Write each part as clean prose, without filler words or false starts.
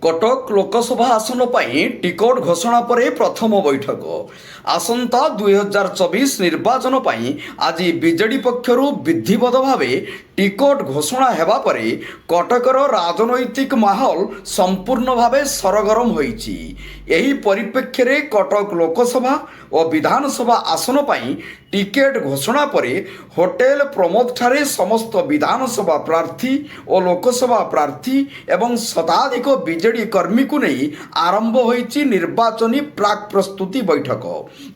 कटक लोकसभा आसन पर टिकट घोषणा पर प्रथम बैठक आसंता 2024 निर्वाचन पर आज बीजेडी पक्षर विधिवत भाव टिकट घोषणा हेबा परे कटकर राजनैतिक माहौल संपूर्ण भाव सरगरम होईची। एही परिप्रेक्षी रे कटक लोकसभा और विधानसभा आसन पर टिकेट घोषणा परे होटेल प्रमोद ठारे समस्त विधानसभा प्रार्थी और लोकसभा प्रार्थी एवं शताधिक बीजेडी कर्मी को नहीं आरंभ होईची निर्वाचनी प्राक प्रस्तुति बैठक।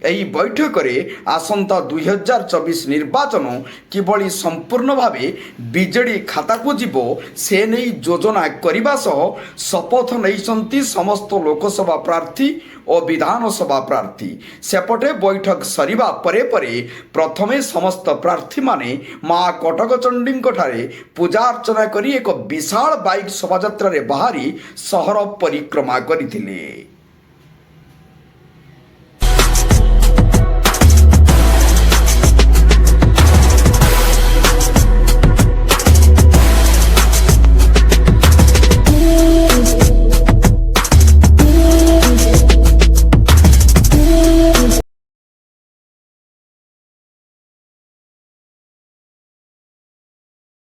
एही बैठक रे आसंता 2024 निर्वाचन किभली संपूर्ण भावे बीजेडी खाता को जीवो से नहीं योजना करने सह शपथ नहीं समस्त लोकसभा प्रार्थी और विधानसभा प्रार्थी। सेपटे बैठक सरिबा परे परे प्रथमे समस्त प्रार्थी माने माँ कटकचंडी ठारे पूजा अर्चना करी एक विशाल बाइक शोभायात्रा बाहरी सहर परिक्रमा करथिले।